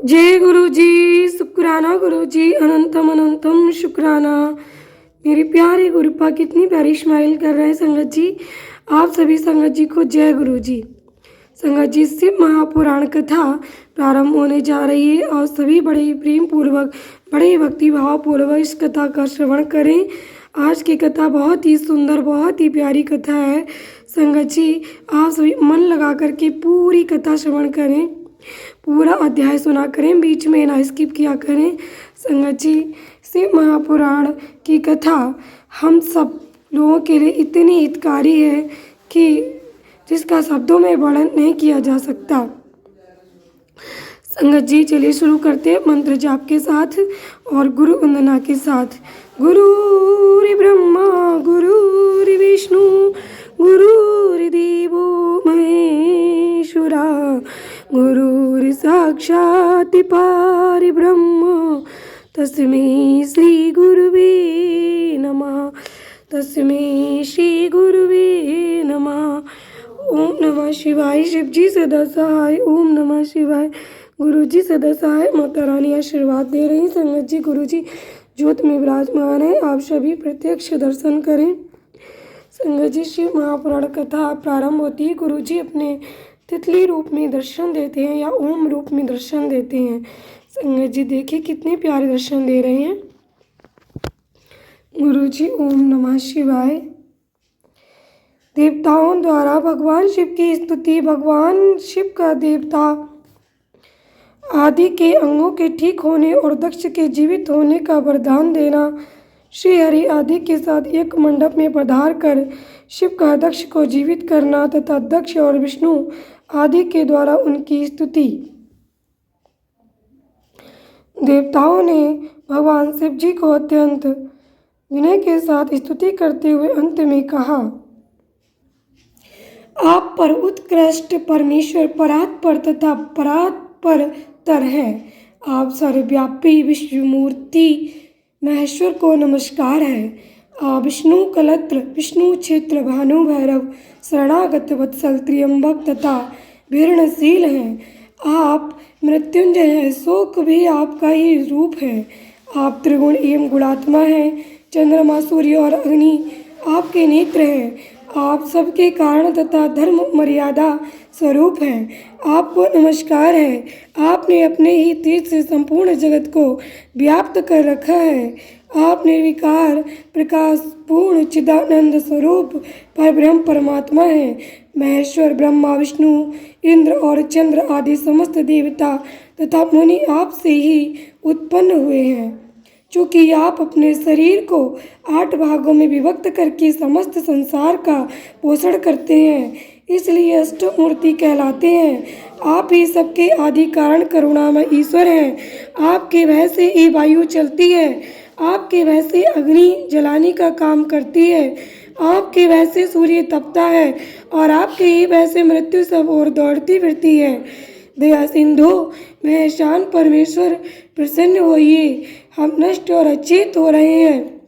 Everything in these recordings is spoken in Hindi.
जय गुरु जी। शुक्राना गुरु जी, अनंतम अनंतम शुक्राना। मेरे प्यारे गुरुपा कितनी प्यारी स्माइल कर रहे हैं संगत जी। आप सभी संगत जी को जय गुरु जी। संगत जी, शिव महापुराण कथा प्रारंभ होने जा रही है और सभी बड़े ही प्रेम पूर्वक, बड़े ही भक्ति भाव पूर्वक इस कथा का श्रवण करें। आज की कथा बहुत ही सुंदर, बहुत ही प्यारी कथा है। संगत जी, आप सभी मन लगा करके पूरी कथा श्रवण करें, पूरा अध्याय सुना करें, बीच में ना स्किप किया करें। संगत जी, शिव महापुराण की कथा हम सब लोगों के लिए इतनी हितकारी है कि जिसका शब्दों में वर्णन नहीं किया जा सकता। संगत जी, चलिए शुरू करते हैं मंत्र जाप के साथ और गुरु वंदना के साथ। गुरुर् ब्रह्मा गुरुर् विष्णु गुरुर्देवो महेश्वरा गुरुर् साक्षात् परब्रह्म तस्मै श्री गुरुवे नमः। तस्मै श्री गुरुवे नमः। ओम नमः शिवाय। शिव जी सदा सहाय। ओम नमः शिवाय। गुरु जी सदा सहाय। माता रानी आशीर्वाद दे रही। संगत जी, गुरु जी ज्योत में विराजमान है, आप सभी प्रत्यक्ष दर्शन करें। संगत जी, शिव महापुराण कथा प्रारंभ होती है। गुरु जी अपने तितली रूप में दर्शन देते हैं या ओम रूप में दर्शन देते हैं। संगत जी देखिए कितने प्यारे दर्शन दे रहे हैं गुरु जी। ओम नमः शिवाय। देवताओं द्वारा भगवान शिव की स्तुति। भगवान शिव का देवता आदि के अंगों के ठीक होने और दक्ष के जीवित होने का वरदान देना। श्री हरि आदि के साथ एक मंडप में पधार कर शिव का दक्ष को जीवित करना तथा दक्ष और विष्णु आदि के द्वारा उनकी स्तुति। देवताओं ने भगवान शिव जी को अत्यंत विनय के साथ स्तुति करते हुए अंत में कहा, आप पर उत्कृष्ट परमेश्वर परात्पर तथा परात्परतर हैं। आप सर्वव्यापी विश्वमूर्ति महेश्वर को नमस्कार है। आप विष्णु कलत्र, विष्णु क्षेत्र, भानु भैरव, शरणागत वत्सल, त्र्यंबक तथा वीरणशील हैं। आप मृत्युंजय हैं, शोक भी आपका ही रूप है। आप त्रिगुण एवं गुणात्मा हैं। चंद्रमा, सूर्य और अग्नि आपके नेत्र हैं। आप सबके कारण तथा धर्म मर्यादा स्वरूप हैं। आपको नमस्कार है। आपने अपने ही तेज से संपूर्ण जगत को व्याप्त कर रखा है। आप निर्विकार प्रकाश पूर्ण चिदानंद स्वरूप परब्रह्म परमात्मा हैं। महेश्वर, ब्रह्मा, विष्णु, इंद्र और चंद्र आदि समस्त देवता तथा मुनि आपसे ही उत्पन्न हुए हैं। चूँकि आप अपने शरीर को 8 भागों में विभक्त करके समस्त संसार का पोषण करते हैं, इसलिए अष्टमूर्ति कहलाते हैं। आप ही सबके आदि कारण करुणामय ईश्वर हैं। आपके भय से ही वायु चलती है। आपके भय से अग्नि जलाने का काम करती है। आपके भय से सूर्य तपता है और आपके ही भय से मृत्यु सब ओर दौड़ती फिरती है। दया सिंधु महेशान परमेश्वर, प्रसन्न होइए। हम नष्ट और अचेत हो रहे हैं,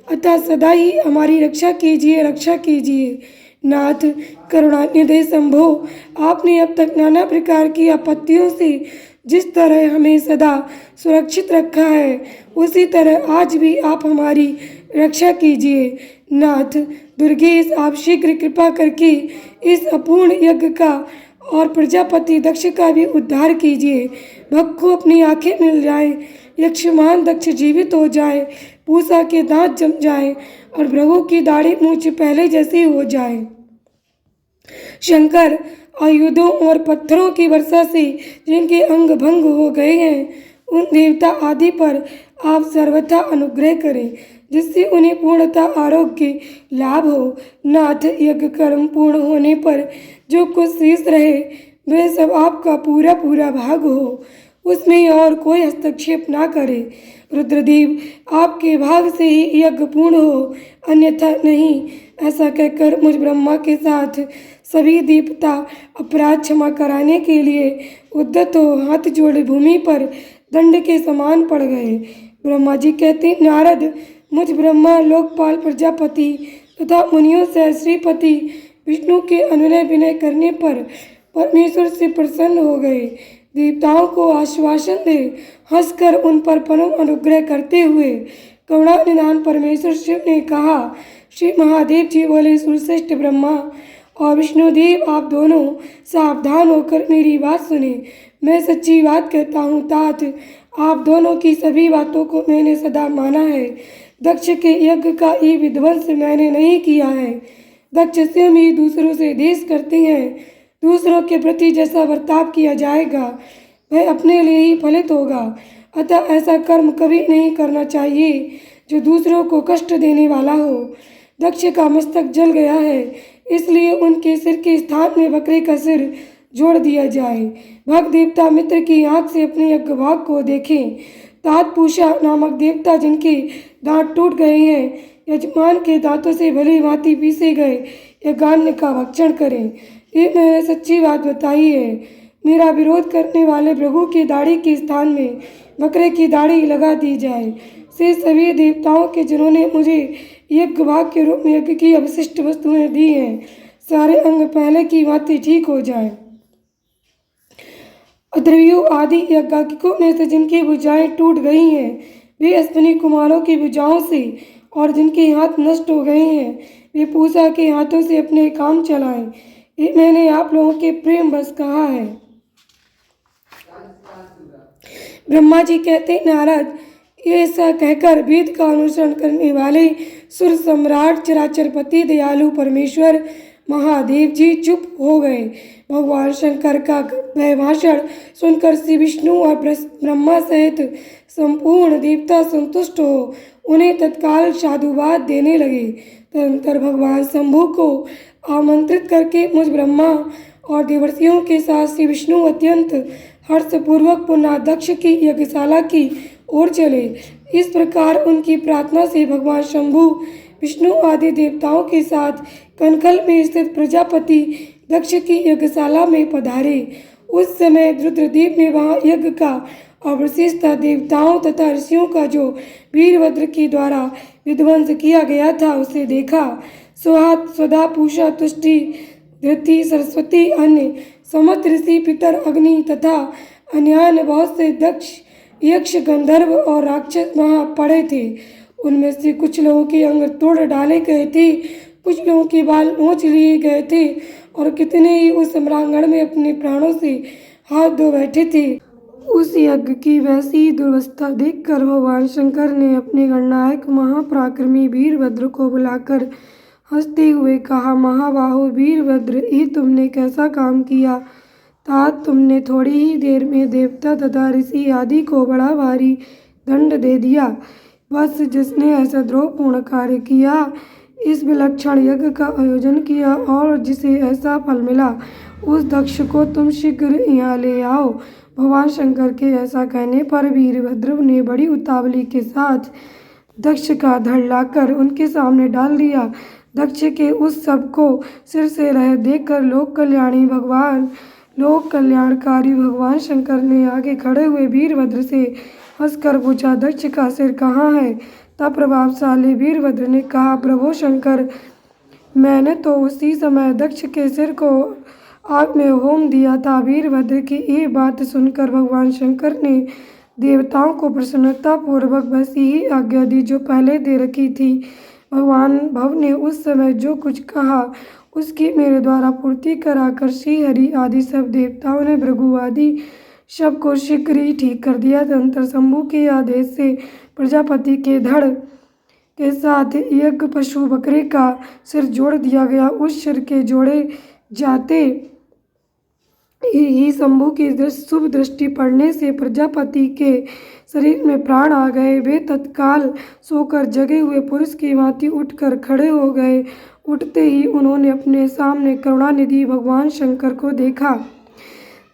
अतः सदा ही हमारी रक्षा कीजिए, रक्षा कीजिए। नाथ करुणानिधि शंभो, आपने अब तक नाना प्रकार की आपत्तियों से जिस तरह हमें सदा सुरक्षित रखा है, उसी तरह आज भी आप हमारी रक्षा कीजिए। नाथ दुर्गेश, आप शीघ्र कृपा करके इस अपूर्ण यज्ञ का और प्रजापति दक्ष का भी उद्धार कीजिए। भक्त को अपनी आंखें मिल जाए, यक्षमान दक्ष जीवित हो जाए, पूषा के दांत जम जाए और भृगु की दाढ़ी मूंछ पहले जैसी हो जाए। शंकर, आयुधों और पत्थरों की वर्षा से जिनके अंग भंग हो गए हैं, उन देवता आदि पर आप सर्वथा अनुग्रह करें, जिससे उन्हें पूर्णतः आरोग्य लाभ हो। नाथ, यज्ञ कर्म पूर्ण होने पर जो कुछ शेष रहे, वह सब आपका पूरा पूरा भाग हो, उसमें और कोई हस्तक्षेप ना करे। रुद्रदेव, आपके भाग से ही यज्ञ पूर्ण हो, अन्यथा नहीं। ऐसा कहकर मुझ ब्रह्मा के साथ सभी देवता अपराध क्षमा कराने के लिए उद्यत हो हाथ जोड़े भूमि पर दंड के समान पड़ गए। ब्रह्मा जी कहते, नारद, मुझ ब्रह्मा, लोकपाल, प्रजापति तथा मुनियों से श्रीपति विष्णु के अनुनय विनय करने पर परमेश्वर से प्रसन्न हो गए। देवताओं को आश्वासन दे हंसकर उन पर परम अनुग्रह करते हुए करुणा निधान परमेश्वर शिव ने कहा। श्री महादेव जी बोले, सुरश्रेष्ठ ब्रह्मा और विष्णुदेव, आप दोनों सावधान होकर मेरी बात सुने। मैं सच्ची बात कहता हूँ तात, आप दोनों की सभी बातों को मैंने सदा माना है। दक्ष के यज्ञ का ये विध्वंस मैंने नहीं किया है। दक्ष स्वयं ही दूसरों से देश करते हैं। दूसरों के प्रति जैसा बर्ताव किया जाएगा वह अपने लिए ही फलित होगा। अतः ऐसा कर्म कभी नहीं करना चाहिए जो दूसरों को कष्ट देने वाला हो। दक्ष का मस्तक जल गया है, इसलिए उनके सिर के स्थान में बकरे का सिर जोड़ दिया जाए। भक्त देवता मित्र की आंख से अपने यज्ञ भाग को देखें। तात पूषा नामक देवता जिनके दांत टूट गए हैं, यजमान के दांतों से भली भांति पीसे गए यज्ञान्न का भक्षण करें। ये मैंने सच्ची बात बताई है। मेरा विरोध करने वाले भृगु की दाढ़ी के स्थान में बकरे की दाढ़ी लगा दी जाए। से सभी देवताओं के जिन्होंने मुझे यज्ञ भाग के रूप में यज्ञ की अवशिष्ट वस्तुएं दी हैं, सारे अंग पहले की भांति ठीक हो जाए। अध्वर्यु आदि यज्ञाकिकों में से जिनकी भुजाएं टूट गई हैं, वे अश्विनी कुमारों की भुजाओं से, और जिनके हाथ नष्ट हो गए हैं, वे पूषा के हाथों से अपने काम चलाएं। ये मैंने आप लोगों के प्रेम बस कहा है। ब्रह्मा जी कहते, नारद, ये ऐसा कहकर वेद का अनुसरण करने वाले सुर सम्राट चराचरपति दयालु परमेश्वर महादेव जी चुप हो गए। भगवान शंकर का वह भाषण सुनकर श्री विष्णु और ब्रह्मा सहित संपूर्ण देवता संतुष्ट हो उन्हें तत्काल साधुवाद देने लगे। तदनंतर भगवान शंभु को आमंत्रित करके मुझ ब्रह्मा और देवर्षियों के साथ श्री विष्णु अत्यंत हर्षपूर्वक पुनः दक्ष की यज्ञशाला की ओर चले। इस प्रकार उनकी प्रार्थना से भगवान शंभु विष्णु आदि देवताओं के साथ कनखल में स्थित प्रजापति दक्ष की यज्ञशाला में पधारे। उस समय रुद्रदेव ने वहाँ यज्ञ का अवशिष्ट देवताओं तथा ऋषियों का जो वीरभद्र के द्वारा विध्वंस किया गया था उसे देखा। सुहात स्वधा पूषा तुष्टि धृति सरस्वती अन्य समस्त ऋषि पितर अग्नि तथा अन्यान्य बहुत से दक्ष यक्ष गंधर्व और राक्षस वहाँ पड़े थे। उनमें से कुछ लोगों के अंग तोड़ डाले गए थे, कुछ लोगों के बाल नोच लिए गए थे और कितने ही उस सम्रांगण में अपने प्राणों से हाथ धो बैठे थे। उस यज्ञ की वैसी दुर्वस्था देखकर भगवान शंकर ने अपने गणनायक महापराक्रमी वीरभद्र को बुलाकर हंसते हुए कहा, महाबाहो वीरभद्र, ये तुमने कैसा काम किया। तात तुमने थोड़ी ही देर में देवता तथा ऋषि आदि को बड़ा भारी दंड दे दिया। बस जिसने ऐसा द्रोहपूर्ण कार्य किया, इस विलक्षण यज्ञ का आयोजन किया और जिसे ऐसा फल मिला, उस दक्ष को तुम शीघ्र यहाँ ले आओ। भगवान शंकर के ऐसा कहने पर वीरभद्र ने बड़ी उतावली के साथ दक्ष का धड़ लाकर उनके सामने डाल दिया। दक्ष के उस सब को सिर से रह देखकर लोक कल्याणकारी भगवान शंकर ने आगे खड़े हुए वीरभद्र से हंसकर पूछा, दक्ष का सिर कहाँ है। तब प्रभावशाली वीरभद्र ने कहा, प्रभु शंकर, मैंने तो उसी समय दक्ष के सिर को आग में होम दिया था। वीरभद्र की ये बात सुनकर भगवान शंकर ने देवताओं को प्रसन्नता पूर्वक वैसी ही आज्ञा दी जो पहले दे रखी थी। भगवान भव ने उस समय जो कुछ कहा उसकी मेरे द्वारा पूर्ति कराकर श्री हरि आदि सब देवताओं ने भृगु आदि शव को शीघ्र ही ठीक कर दिया। तदनंतर शंभु के आदेश से प्रजापति के धड़ के साथ यज्ञ पशु बकरे का सिर जोड़ दिया गया। उस सिर के जोड़े जाते ही शंभु की शुभ दृष्टि पड़ने से प्रजापति के शरीर में प्राण आ गए। वे तत्काल सोकर जगे हुए पुरुष की भांति उठकर खड़े हो गए। उठते ही उन्होंने अपने सामने करुणानिधि भगवान शंकर को देखा।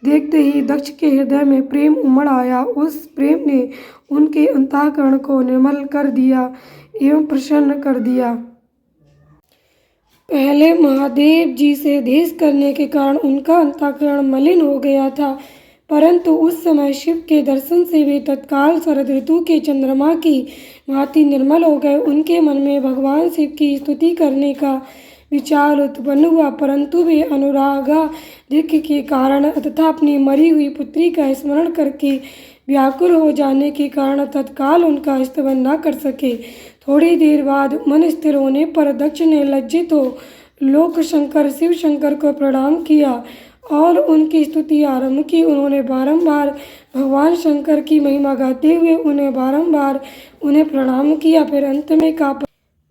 देखते ही दक्ष के हृदय में प्रेम उमड़ आया। उस प्रेम ने उनके अंतःकरण को निर्मल कर दिया एवं प्रसन्न कर दिया। पहले महादेव जी से देश करने के कारण उनका अंतःकरण मलिन हो गया था, परंतु उस समय शिव के दर्शन से वे तत्काल शरद ऋतु के चंद्रमा की भांति निर्मल हो गए। उनके मन में भगवान शिव की स्तुति करने का विचार उत्पन्न हुआ, परंतु वे अनुरागाधिक्य के कारण तथा अपनी मरी हुई पुत्री का स्मरण करके व्याकुल हो जाने के कारण तत्काल उनका स्तवन न कर सके। थोड़ी देर बाद मन स्थिर होने पर दक्ष ने लज्जित हो लोक शंकर शिव शंकर को प्रणाम किया और उनकी स्तुति आरंभ की। उन्होंने बारंबार भगवान शंकर की महिमा गाते हुए उन्हें बारंबार प्रणाम किया। फिर अंत में कहा,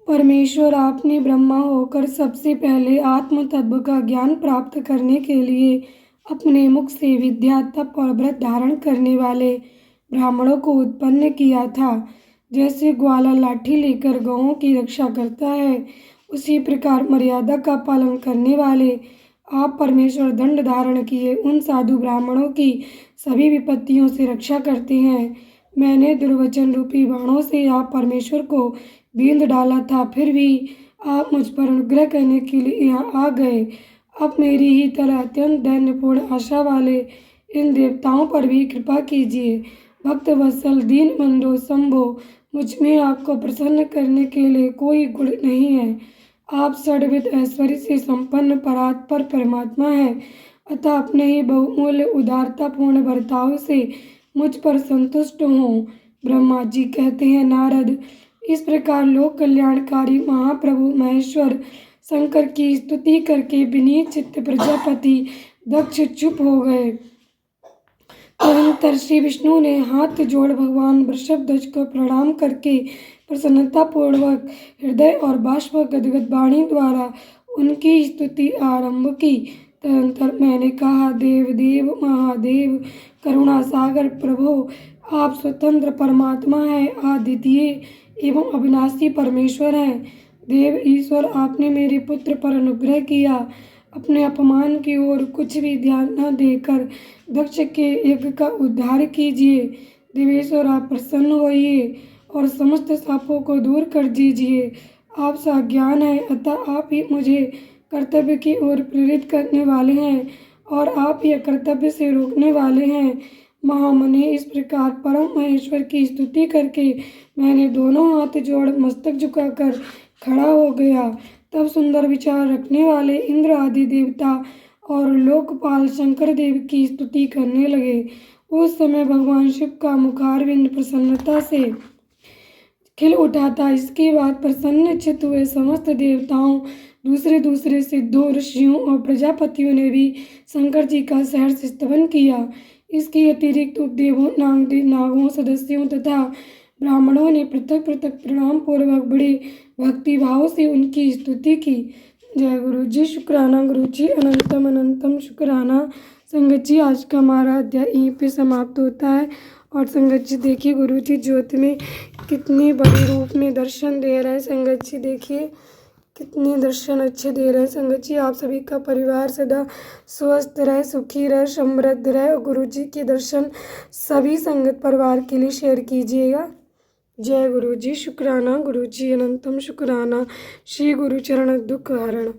परमेश्वर, आपने ब्रह्मा होकर सबसे पहले आत्म तत्व का ज्ञान प्राप्त करने के लिए अपने मुख से विद्या, तप और व्रत धारण करने वाले ब्राह्मणों को उत्पन्न किया था। जैसे ग्वाला लाठी लेकर गौओं की रक्षा करता है, उसी प्रकार मर्यादा का पालन करने वाले आप परमेश्वर दंड धारण किए उन साधु ब्राह्मणों की सभी विपत्तियों से रक्षा करते हैं। मैंने दुर्वचन रूपी बाणों से आप परमेश्वर को बींध डाला था, फिर भी आप मुझ पर अनुग्रह करने के लिए यहाँ आ गए। अब मेरी ही तरह अत्यंत दैन्यपूर्ण आशा वाले इन देवताओं पर भी कृपा कीजिए। भक्त वत्सल दीन बंधो शंभो, मुझ में आपको प्रसन्न करने के लिए कोई गुण नहीं है। आप षड्विध ऐश्वर्य से संपन्न परात्पर परमात्मा हैं, अतः अपने ही बहुमूल्य उदारतापूर्ण बर्ताव से मुझ पर संतुष्ट हों। ब्रह्मा जी कहते हैं, नारद, इस प्रकार लोक कल्याणकारी महाप्रभु महेश्वर शंकर की स्तुति करके विनीत चित्त प्रजापति दक्ष चुप हो गए। तदनंतर श्री विष्णु ने हाथ जोड़ भगवान वृषभध्वज को प्रणाम करके प्रसन्नतापूर्वक हृदय और बाष्प गदगद वाणी द्वारा उनकी स्तुति आरंभ की। तदनंतर मैंने कहा, देव देव महादेव करुणा सागर प्रभो, आप स्वतंत्र परमात्मा हैं, अद्वितीय एवं अविनाशी परमेश्वर हैं। देव ईश्वर, आपने मेरे पुत्र पर अनुग्रह किया। अपने अपमान की ओर कुछ भी ध्यान न देकर दक्ष के यज्ञ का उद्धार कीजिए। देवेश्वर, आप प्रसन्न होइए और समस्त शापों को दूर कर दीजिए। आप साज्ञान हैं, अतः आप ही मुझे कर्तव्य की ओर प्रेरित करने वाले हैं और आप यह कर्तव्य से रोकने वाले हैं। महामुनि, इस प्रकार परम महेश्वर की स्तुति करके मैंने दोनों हाथ जोड़ मस्तक झुकाकर खड़ा हो गया। तब सुंदर विचार रखने वाले इंद्र आदि देवता और लोकपाल शंकर देव की स्तुति करने लगे। उस समय भगवान शिव का मुखारविंद प्रसन्नता से खिल उठा था। इसके बाद प्रसन्नचित्त हुए समस्त देवताओं, दूसरे दूसरे सिद्धों, ऋषियों और प्रजापतियों ने भी शंकर जी का सहर्ष स्तवन किया। इसके अतिरिक्त उपदेवों, नागों, सदस्यों तथा ब्राह्मणों ने पृथक पृथक प्रणाम पूर्वक बड़े भक्तिभाव से उनकी स्तुति की। जय गुरु जी। शुक्राना गुरु जी, अनंतम अनंतम शुक्राना। संगत जी, आज का हमारा अध्याय यहीं पे समाप्त होता है। और संगत जी देखिए, गुरु जी ज्योति में कितने बड़े रूप में दर्शन दे रहे हैं। संगत जी देखिए कितने दर्शन अच्छे दे रहे हैं। संगत जी, आप सभी का परिवार सदा स्वस्थ रहे, सुखी रहे, समृद्ध रहे और गुरु जी के दर्शन सभी संगत परिवार के लिए शेयर कीजिएगा। जय गुरु जी। शुक्राना गुरु जी, अनंतम शुक्राना। श्री गुरु चरण दुख हरण।